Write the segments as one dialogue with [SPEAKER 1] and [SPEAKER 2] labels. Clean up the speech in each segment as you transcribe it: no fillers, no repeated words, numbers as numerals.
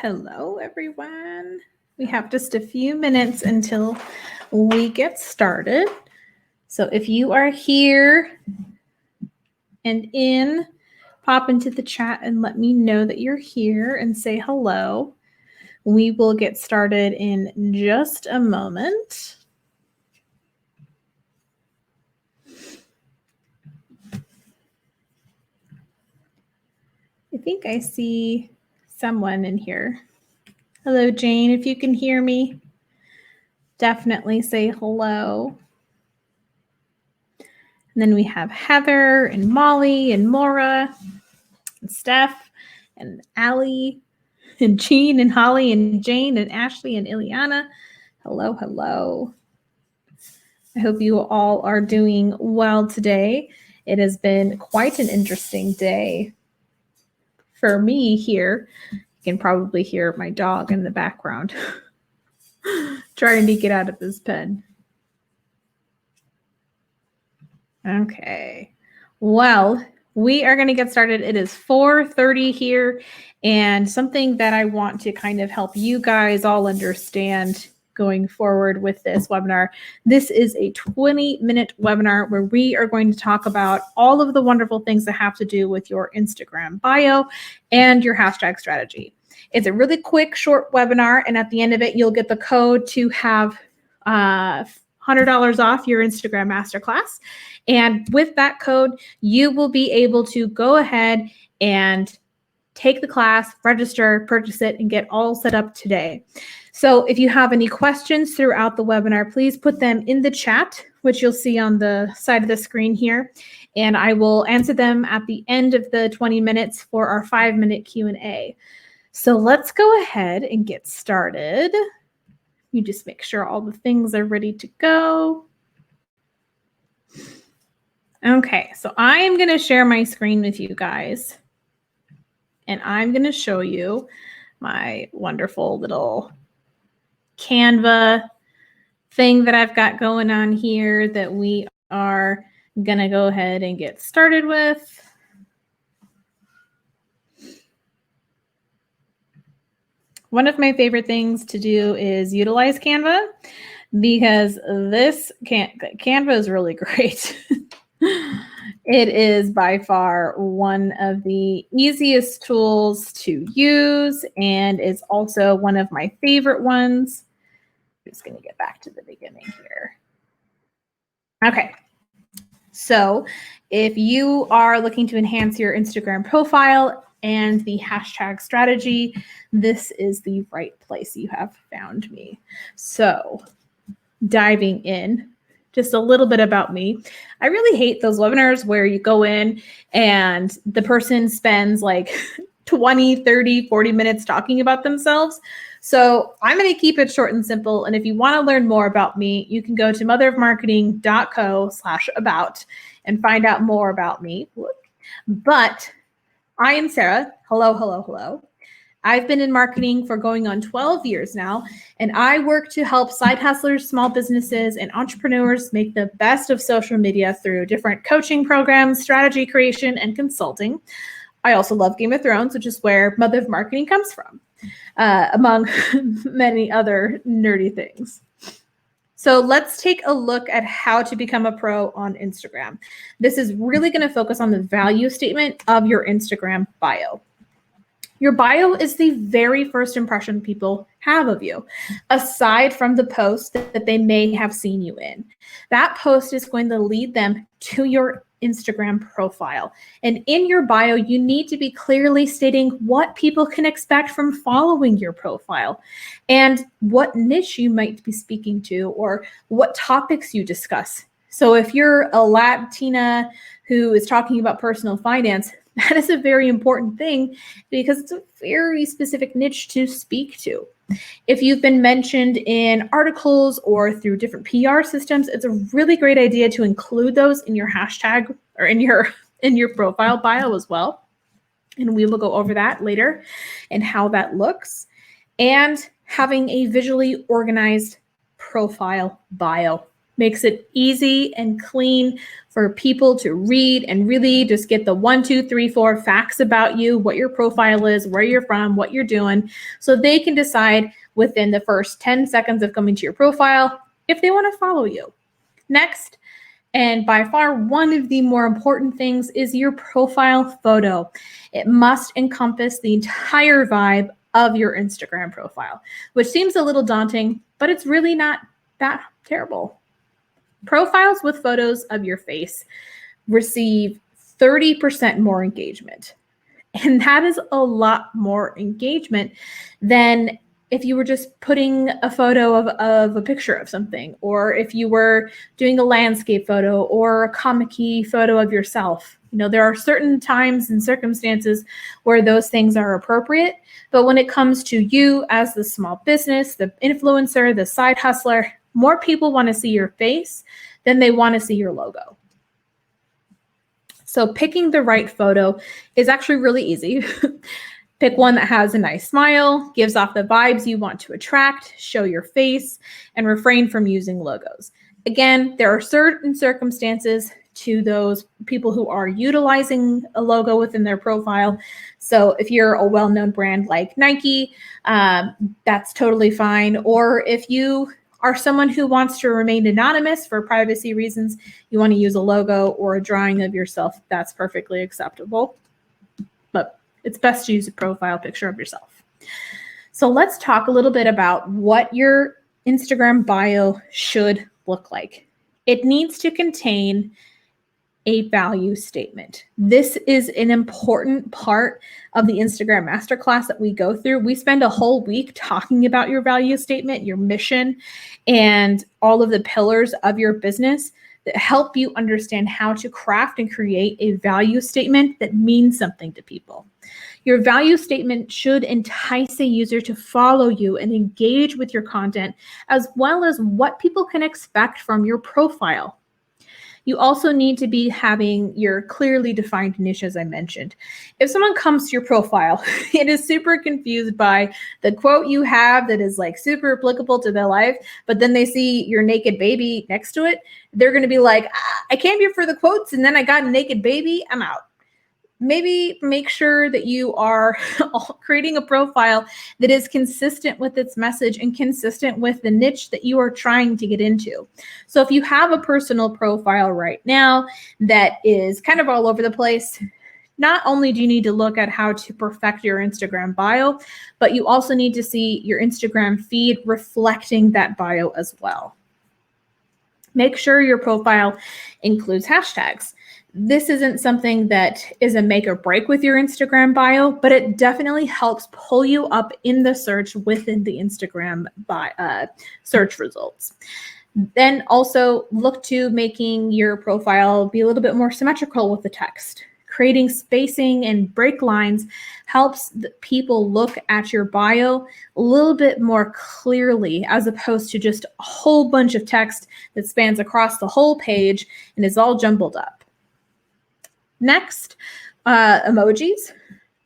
[SPEAKER 1] Hello, everyone. We have just a few minutes until we get started. So if you are here and pop into the chat and let me know that you're here and say hello. We will get started in just a moment. I think I see someone in here. Hello, Jane. If you can hear me, definitely say hello. And then we have Heather and Molly and Maura and Steph and Allie and Jean and Holly and Jane and Ashley and Ileana. Hello, hello. I hope you all are doing well today. It has been quite an interesting day for me here. You can probably hear my dog in the background trying to get out of his pen. Okay. Well, we are going to get started. It is 4:30 here, and something that I want to kind of help you guys all understand going forward with this webinar. This is a 20-minute webinar where we are going to talk about all of the wonderful things that have to do with your Instagram bio and your hashtag strategy. It's a really quick, short webinar, and at the end of it, you'll get the code to have $100 off your Instagram Masterclass. And with that code, you will be able to go ahead and take the class, register, purchase it, and get all set up today. So if you have any questions throughout the webinar, please put them in the chat, which you'll see on the side of the screen here. And I will answer them at the end of the 20 minutes for our 5-minute Q&A. So let's go ahead and get started. You just make sure all the things are ready to go. Okay, so I am going to share my screen with you guys. And I'm going to show you my wonderful little Canva thing that I've got going on here that we are going to go ahead and get started with. One of my favorite things to do is utilize Canva because this Canva is really great. It is by far one of the easiest tools to use, and it's also one of my favorite ones. I'm just going to get back to the beginning here. Okay. So if you are looking to enhance your Instagram profile and the hashtag strategy, this is the right place. You have found me. So diving in, just a little bit about me. I really hate those webinars where you go in and the person spends like 20, 30, 40 minutes talking about themselves. So I'm going to keep it short and simple. And if you want to learn more about me, you can go to motherofmarketing.co/about and find out more about me. But I am Sarah. Hello, hello, hello. I've been in marketing for going on 12 years now, and I work to help side hustlers, small businesses, and entrepreneurs make the best of social media through different coaching programs, strategy creation, and consulting. I also love Game of Thrones, which is where Mother of Marketing comes from, among many other nerdy things. So let's take a look at how to become a pro on Instagram. This is really going to focus on the value statement of your Instagram bio. Your bio is the very first impression people have of you, aside from the post that they may have seen you in. That post is going to lead them to your Instagram profile. And in your bio, you need to be clearly stating what people can expect from following your profile and what niche you might be speaking to or what topics you discuss. So if you're a Latina who is talking about personal finance, that is a very important thing because it's a very specific niche to speak to. If you've been mentioned in articles or through different PR systems, it's a really great idea to include those in your hashtag or in your profile bio as well. And we will go over that later and how that looks. And having a visually organized profile bio. Makes it easy and clean for people to read and really just get the 1, 2, 3, 4 facts about you, what your profile is, where you're from, what you're doing, so they can decide within the first 10 seconds of coming to your profile if they want to follow you. Next, and by far one of the more important things, is your profile photo. It must encompass the entire vibe of your Instagram profile, which seems a little daunting, but it's really not that terrible. Profiles with photos of your face receive 30% more engagement. And that is a lot more engagement than if you were just putting a photo of a picture of something, or if you were doing a landscape photo or a comic-y photo of yourself. You know, there are certain times and circumstances where those things are appropriate. But when it comes to you as the small business, the influencer, the side hustler, more people want to see your face than they want to see your logo. So picking the right photo is actually really easy. Pick one that has a nice smile, gives off the vibes you want to attract, show your face, and refrain from using logos. Again, there are certain circumstances to those people who are utilizing a logo within their profile. So if you're a well-known brand like Nike, that's totally fine. Or if you are someone who wants to remain anonymous for privacy reasons, you want to use a logo or a drawing of yourself, that's perfectly acceptable. But it's best to use a profile picture of yourself. So let's talk a little bit about what your Instagram bio should look like. It needs to contain a value statement. This is an important part of the Instagram Masterclass that we go through. We spend a whole week talking about your value statement, your mission, and all of the pillars of your business that help you understand how to craft and create a value statement that means something to people. Your value statement should entice a user to follow you and engage with your content, as well as what people can expect from your profile. You also need to be having your clearly defined niche, as I mentioned. If someone comes to your profile and is super confused by the quote you have that is like super applicable to their life, but then they see your naked baby next to it, they're going to be like, I came here for the quotes and then I got a naked baby, I'm out. Maybe make sure that you are creating a profile that is consistent with its message and consistent with the niche that you are trying to get into. So if you have a personal profile right now that is kind of all over the place, not only do you need to look at how to perfect your Instagram bio, but you also need to see your Instagram feed reflecting that bio as well. Make sure your profile includes hashtags. This isn't something that is a make or break with your Instagram bio, but it definitely helps pull you up in the search within the Instagram search results. Then also look to making your profile be a little bit more symmetrical with the text. Creating spacing and break lines helps people look at your bio a little bit more clearly, as opposed to just a whole bunch of text that spans across the whole page and is all jumbled up. Next, emojis.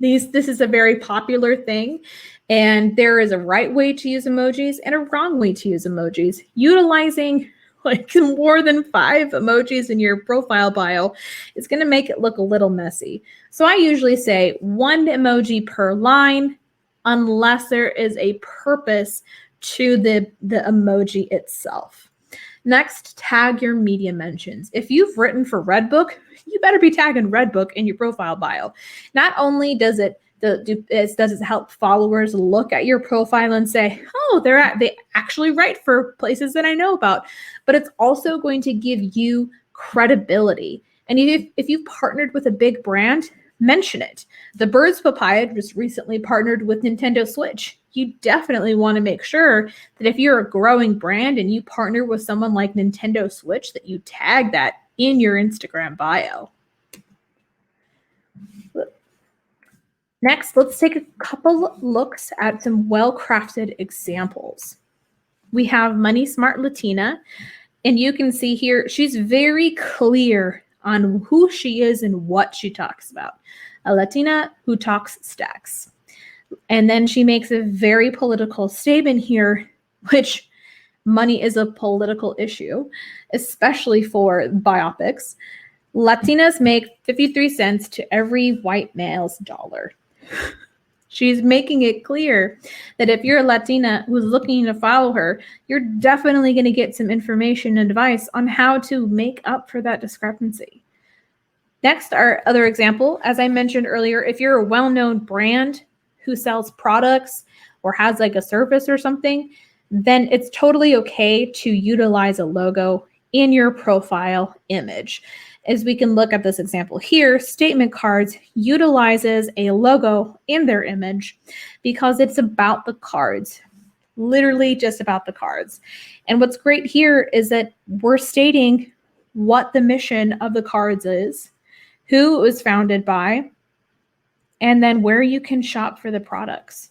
[SPEAKER 1] This is a very popular thing, and there is a right way to use emojis and a wrong way to use emojis. Utilizing like more than 5 emojis in your profile bio is going to make it look a little messy. So I usually say 1 emoji per line, unless there is a purpose to the emoji itself. Next, tag your media mentions. If you've written for Redbook, you better be tagging Redbook in your profile bio. Not only does it help followers look at your profile and say, oh, they actually write for places that I know about, but it's also going to give you credibility. And if you've partnered with a big brand, mention it. The Birds Papaya just recently partnered with Nintendo Switch. You definitely want to make sure that if you're a growing brand and you partner with someone like Nintendo Switch, that you tag that in your Instagram bio. Next, let's take a couple looks at some well-crafted examples. We have Money Smart Latina, and you can see here, she's very clear on who she is and what she talks about. A Latina who talks stacks. And then she makes a very political statement here, which money is a political issue, especially for biopics. Latinas make 53 cents to every white male's dollar. She's making it clear that if you're a Latina who's looking to follow her, you're definitely going to get some information and advice on how to make up for that discrepancy. Next, our other example, as I mentioned earlier, if you're a well-known brand who sells products or has like a service or something, then it's totally okay to utilize a logo in your profile image. As we can look at this example here, Statement Cards utilizes a logo in their image because it's about the cards, literally just about the cards. And what's great here is that we're stating what the mission of the cards is, who it was founded by, and then where you can shop for the products.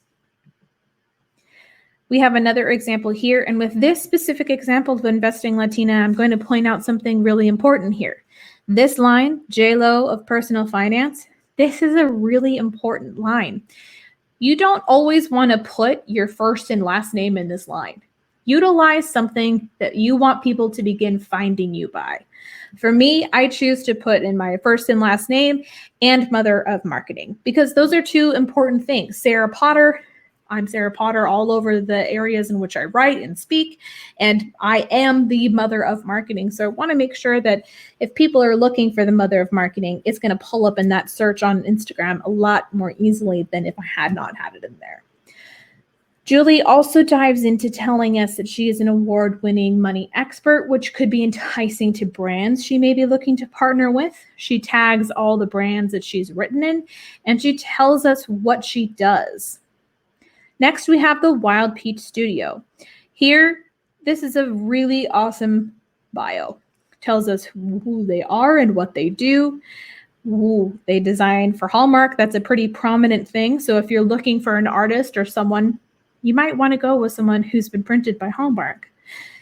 [SPEAKER 1] We have another example here, and with this specific example of Investing Latina, I'm going to point out something really important here. This line, J-Lo of personal finance, this is a really important line. You don't always want to put your first and last name in this line. Utilize something that you want people to begin finding you by. For me, I choose to put in my first and last name and mother of marketing because those are two important things. Sarah Potter, I'm Sarah Potter all over the areas in which I write and speak, and I am the mother of marketing. So I want to make sure that if people are looking for the mother of marketing, it's going to pull up in that search on Instagram a lot more easily than if I had not had it in there. Julie also dives into telling us that she is an award-winning money expert, which could be enticing to brands she may be looking to partner with. She tags all the brands that she's written in, and she tells us what she does. Next, we have the Wild Peach Studio. Here, this is a really awesome bio. Tells us who they are and what they do. Ooh, they design for Hallmark. That's a pretty prominent thing. So if you're looking for an artist or someone, you might want to go with someone who's been printed by Hallmark.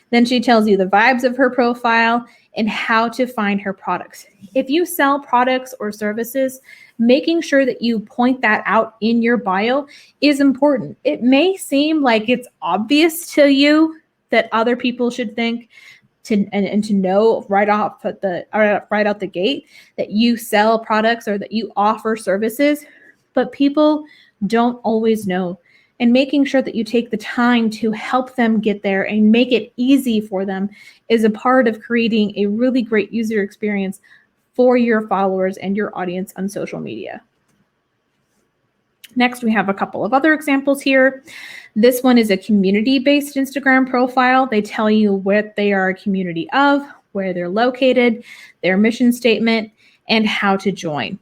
[SPEAKER 1] Then she tells you the vibes of her profile and how to find her products. If you sell products or services, making sure that you point that out in your bio is important. It may seem like it's obvious to you that other people should think and to know right out the gate that you sell products or that you offer services, but people don't always know. And making sure that you take the time to help them get there and make it easy for them is a part of creating a really great user experience for your followers and your audience on social media. Next, we have a couple of other examples here. This one is a community-based Instagram profile. They tell you what they are a community of, where they're located, their mission statement, and how to join.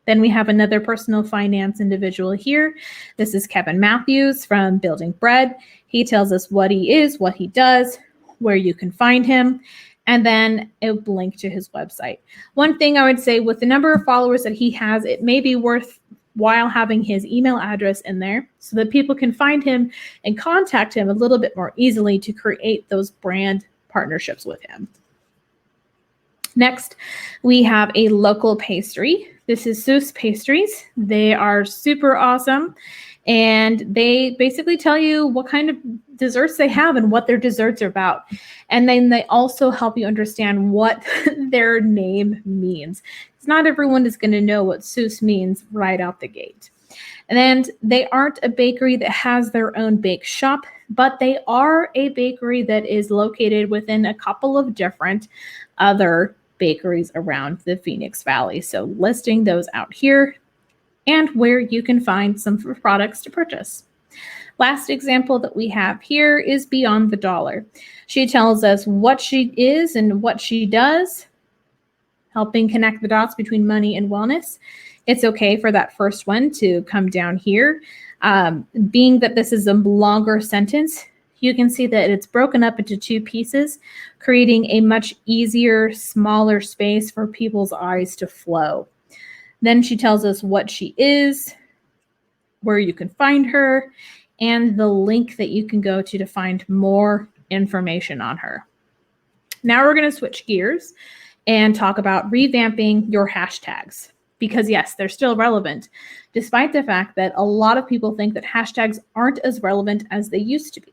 [SPEAKER 1] Then we have another personal finance individual here. This is Kevin Matthews from Building Bread. He tells us what he is, what he does, where you can find him, and then a link to his website. One thing I would say with the number of followers that he has, it may be worthwhile having his email address in there so that people can find him and contact him a little bit more easily to create those brand partnerships with him. Next, we have a local pastry. This is Seuss Pastries. They are super awesome, and they basically tell you what kind of desserts they have and what their desserts are about. And then they also help you understand what their name means. Because not everyone is going to know what Seuss means right out the gate. And they aren't a bakery that has their own bake shop, but they are a bakery that is located within a couple of different other bakeries around the Phoenix Valley. So listing those out here and where you can find some products to purchase. Last example that we have here is Beyond the Dollar. She tells us what she is and what she does, helping connect the dots between money and wellness. It's okay for that first one to come down here. Being that this is a longer sentence, you can see that it's broken up into two pieces, creating a much easier, smaller space for people's eyes to flow. Then she tells us what she is, where you can find her, and the link that you can go to find more information on her. Now we're going to switch gears and talk about revamping your hashtags. Because yes, they're still relevant, despite the fact that a lot of people think that hashtags aren't as relevant as they used to be.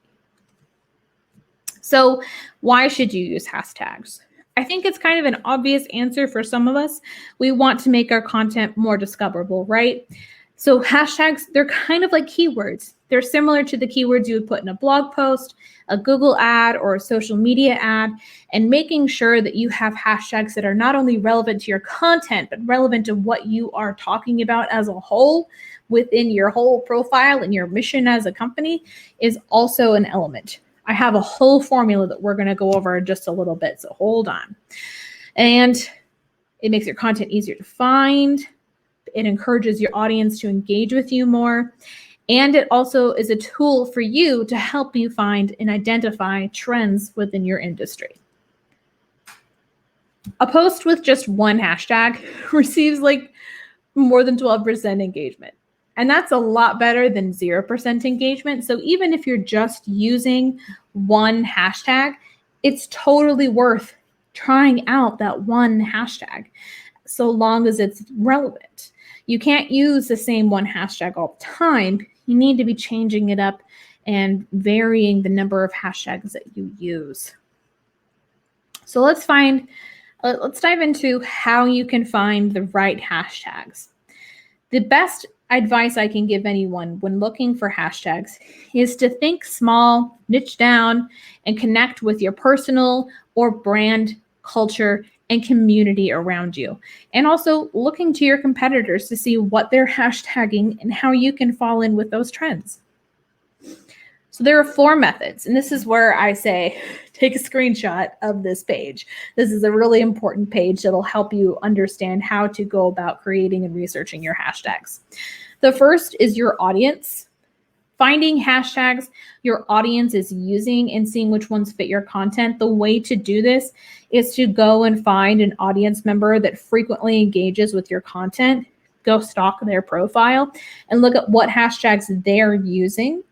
[SPEAKER 1] So why should you use hashtags? I think it's kind of an obvious answer for some of us. We want to make our content more discoverable, right? So hashtags, they're kind of like keywords. They're similar to the keywords you would put in a blog post, a Google ad, or a social media ad, and making sure that you have hashtags that are not only relevant to your content, but relevant to what you are talking about as a whole within your whole profile and your mission as a company is also an element. I have a whole formula that we're going to go over in just a little bit, so hold on. And it makes your content easier to find. It encourages your audience to engage with you more. And it also is a tool for you to help you find and identify trends within your industry. A post with just one hashtag receives like more than 12% engagement. And that's a lot better than 0% engagement. So even if you're just using one hashtag, it's totally worth trying out that one hashtag so long as it's relevant. You can't use the same one hashtag all the time. You need to be changing it up and varying the number of hashtags that you use. So let's dive into how you can find the right hashtags. The best advice I can give anyone when looking for hashtags is to think small, niche down, and connect with your personal or brand culture and community around you. And also looking to your competitors to see what they're hashtagging and how you can fall in with those trends. So there are 4 methods, and this is where I say, take a screenshot of this page. This is a really important page that'll help you understand how to go about creating and researching your hashtags. The first is your audience. Finding hashtags your audience is using and seeing which ones fit your content. The way to do this is to go and find an audience member that frequently engages with your content, go stalk their profile, and look at what hashtags they're using,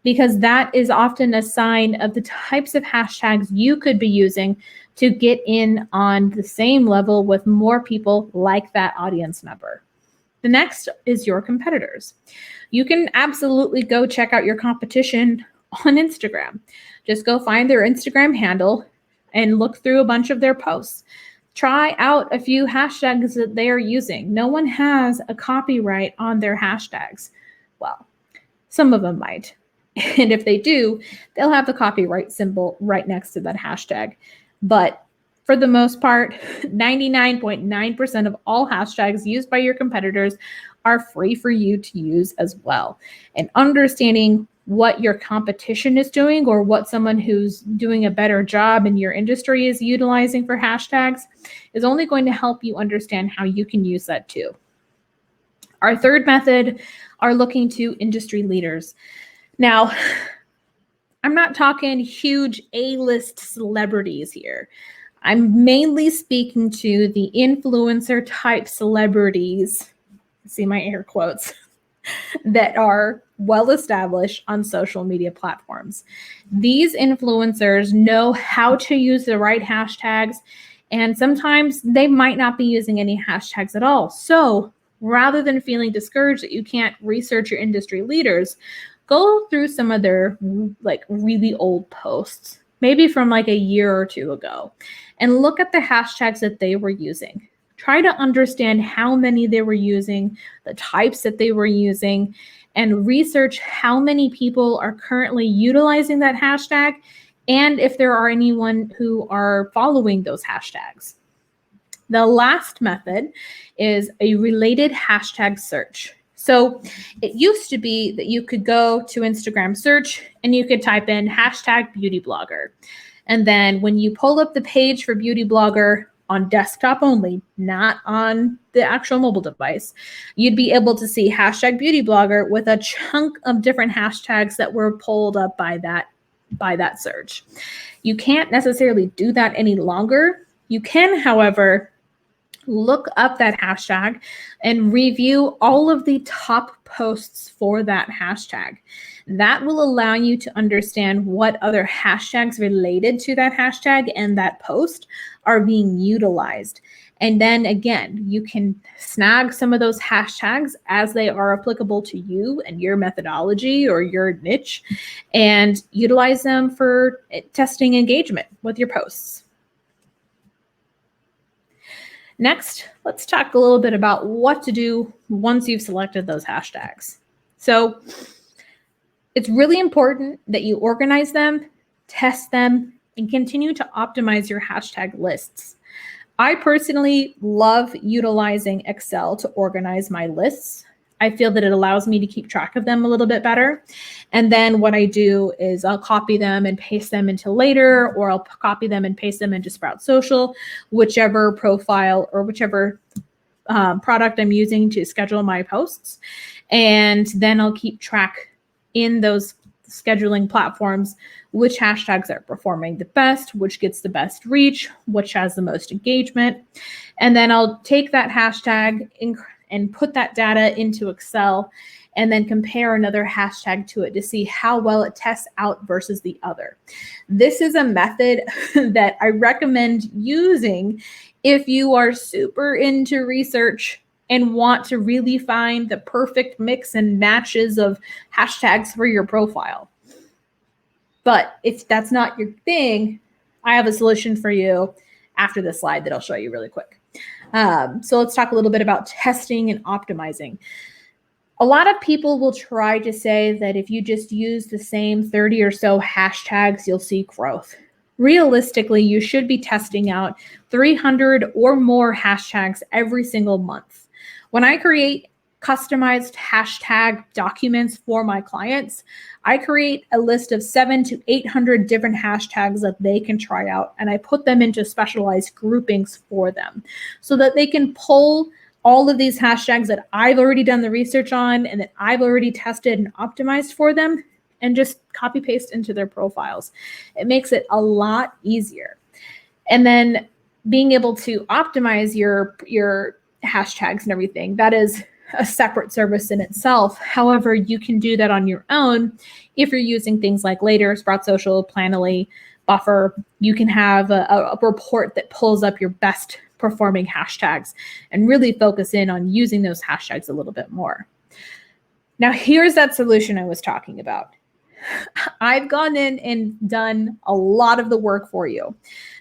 [SPEAKER 1] because that is often a sign of the types of hashtags you could be using to get in on the same level with more people like that audience member. The next is your competitors. You can absolutely go check out your competition on Instagram. Just go find their Instagram handle and look through a bunch of their posts. Try out a few hashtags that they are using. No one has a copyright on their hashtags. Well, some of them might. And if they do, they'll have the copyright symbol right next to that hashtag. But for the most part, 99.9% of all hashtags used by your competitors are free for you to use as well. And understanding what your competition is doing or what someone who's doing a better job in your industry is utilizing for hashtags is only going to help you understand how you can use that too. Our third method are looking to industry leaders. Now, I'm not talking huge A-list celebrities here. I'm mainly speaking to the influencer type celebrities, see my air quotes, that are well established on social media platforms. These influencers know how to use the right hashtags, and sometimes they might not be using any hashtags at all. So rather than feeling discouraged that you can't research your industry leaders, go through some of their like really old posts, maybe from like a year or 2 ago, and look at the hashtags that they were using. Try to understand how many they were using, the types that they were using, and research how many people are currently utilizing that hashtag and if there are anyone who are following those hashtags. The last method is a related hashtag search. So it used to be that you could go to Instagram search and you could type in hashtag beauty blogger. And then when you pull up the page for beauty blogger on desktop only, not on the actual mobile device, you'd be able to see hashtag beauty blogger with a chunk of different hashtags that were pulled up by that search. You can't necessarily do that any longer. You can, however, look up that hashtag and review all of the top posts for that hashtag. That will allow you to understand what other hashtags related to that hashtag and that post are being utilized. And then again, you can snag some of those hashtags as they are applicable to you and your methodology or your niche and utilize them for testing engagement with your posts. Next, let's talk a little bit about what to do once you've selected those hashtags. So it's really important that you organize them, test them, and continue to optimize your hashtag lists. I personally love utilizing Excel to organize my lists. I feel that it allows me to keep track of them a little bit better. And then what I do is I'll copy them and paste them into Later, or I'll copy them and paste them into Sprout Social, whichever profile or whichever product I'm using to schedule my posts. And then I'll keep track in those scheduling platforms which hashtags are performing the best, which gets the best reach, which has the most engagement. And then I'll take that hashtag and put that data into Excel and then compare another hashtag to it to see how well it tests out versus the other. This is a method that I recommend using if you are super into research and want to really find the perfect mix and matches of hashtags for your profile. But if that's not your thing, I have a solution for you after this slide that I'll show you really quick. So let's talk a little bit about testing and optimizing. A lot of people will try to say that if you just use the same 30 or so hashtags, you'll see growth. Realistically, you should be testing out 300 or more hashtags every single month. When I create customized hashtag documents for my clients, I create a list of 700 to 800 different hashtags that they can try out, and I put them into specialized groupings for them so that they can pull all of these hashtags that I've already done the research on and that I've already tested and optimized for them and just copy paste into their profiles. It makes it a lot easier. And then being able to optimize your hashtags and everything, that is a separate service in itself. However, you can do that on your own if you're using things like Later, Sprout Social, Planoly, Buffer. You can have a report that pulls up your best performing hashtags and really focus in on using those hashtags a little bit more. Now, here's that solution I was talking about. I've gone in and done a lot of the work for you.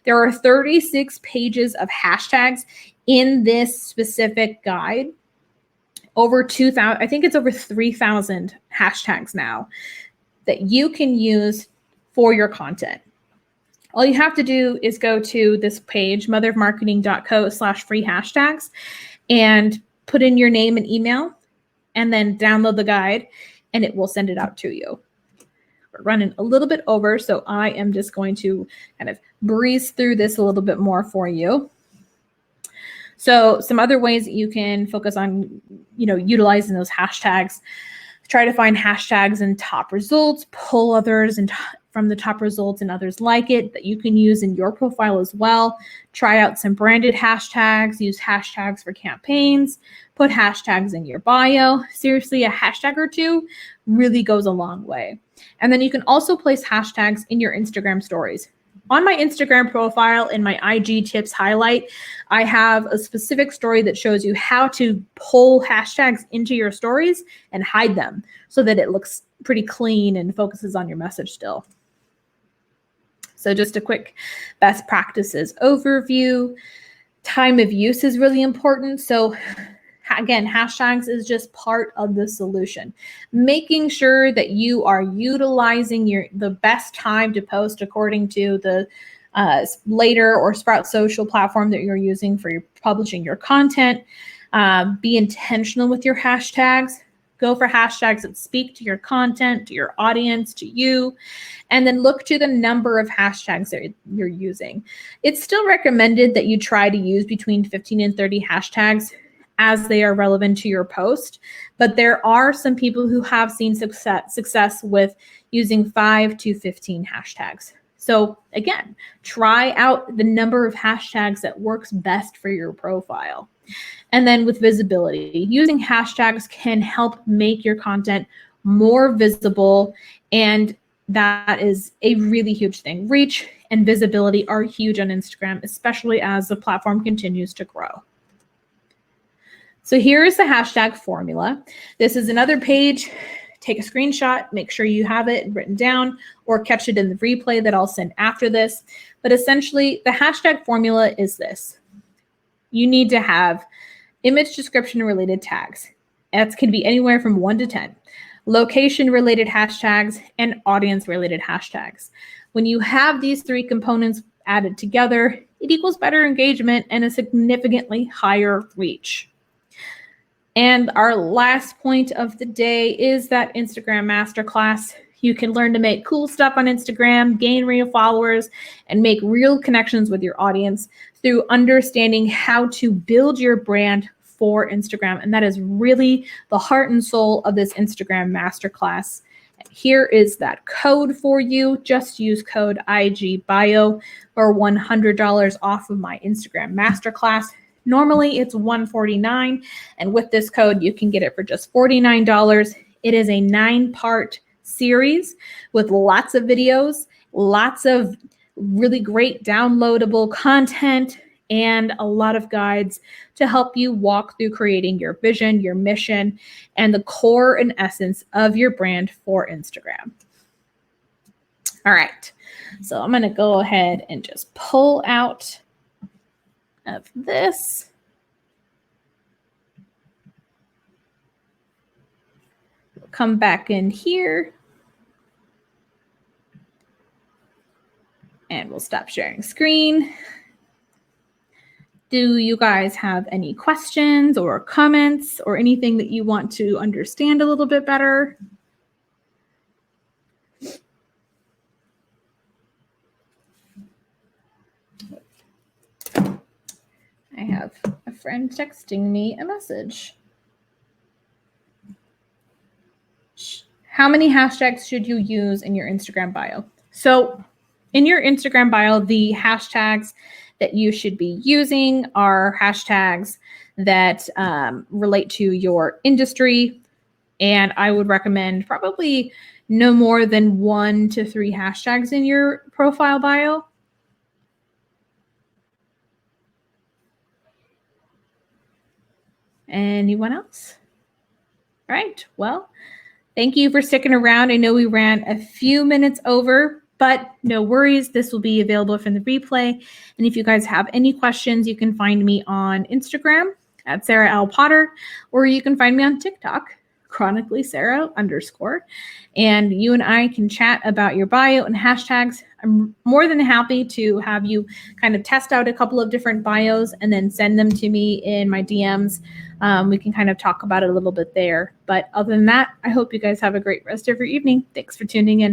[SPEAKER 1] There are 36 pages of hashtags in this specific guide. Over 2,000, I think it's over 3,000 hashtags now that you can use for your content. All you have to do is go to this page, motherofmarketing.co/free hashtags, and put in your name and email, and then download the guide, and it will send it out to you. We're running a little bit over, so I am just going to kind of breeze through this a little bit more for you. So some other ways that you can focus on, utilizing those hashtags. Try to find hashtags in top results, pull others from the top results and others like it that you can use in your profile as well. Try out some branded hashtags, use hashtags for campaigns, put hashtags in your bio. Seriously, a hashtag or two really goes a long way. And then you can also place hashtags in your Instagram stories. On my Instagram profile in my IG tips highlight, I have a specific story that shows you how to pull hashtags into your stories and hide them so that it looks pretty clean and focuses on your message still. So just a quick best practices overview. Time of use is really important. So again, hashtags is just part of the solution. Making sure that you are utilizing the best time to post according to the Later or Sprout Social platform that you're using for publishing your content. Be intentional with your hashtags. Go for hashtags that speak to your content, to your audience, to you, and then look to the number of hashtags that you're using. It's still recommended that you try to use between 15 and 30 hashtags as they are relevant to your post. But there are some people who have seen success with using 5 to 15 hashtags. So again, try out the number of hashtags that works best for your profile. And then with visibility, using hashtags can help make your content more visible, and that is a really huge thing. Reach and visibility are huge on Instagram, especially as the platform continues to grow. So here is the hashtag formula. This is another page. Take a screenshot, make sure you have it written down, or catch it in the replay that I'll send after this. But essentially, the hashtag formula is this. You need to have image description related tags. That can be anywhere from 1 to 10. Location related hashtags and audience related hashtags. When you have these 3 components added together, it equals better engagement and a significantly higher reach. And our last point of the day is that Instagram Masterclass. You can learn to make cool stuff on Instagram, gain real followers, and make real connections with your audience through understanding how to build your brand for Instagram. And that is really the heart and soul of this Instagram Masterclass. Here is that code for you. Just use code IGBIO for $100 off of my Instagram Masterclass. Normally it's $149, and with this code, you can get it for just $49. It is a 9-part series with lots of videos, lots of really great downloadable content, and a lot of guides to help you walk through creating your vision, your mission, and the core and essence of your brand for Instagram. All right, so I'm going to go ahead and just pull out of this. We'll come back in here. And we'll stop sharing screen. Do you guys have any questions or comments or anything that you want to understand a little bit better? I have a friend texting me a message. How many hashtags should you use in your Instagram bio? So in your Instagram bio, the hashtags that you should be using are hashtags that relate to your industry. And I would recommend probably no more than 1 to 3 hashtags in your profile bio. Anyone else? All right, well, thank you for sticking around. I know we ran a few minutes over, but no worries. This will be available from the replay. And if you guys have any questions, you can find me on Instagram at Sarah L. Potter, or you can find me on TikTok, chronically Sarah _. And you and I can chat about your bio and hashtags. I'm more than happy to have you kind of test out a couple of different bios and then send them to me in my DMs. We can kind of talk about it a little bit there. But other than that, I hope you guys have a great rest of your evening. Thanks for tuning in.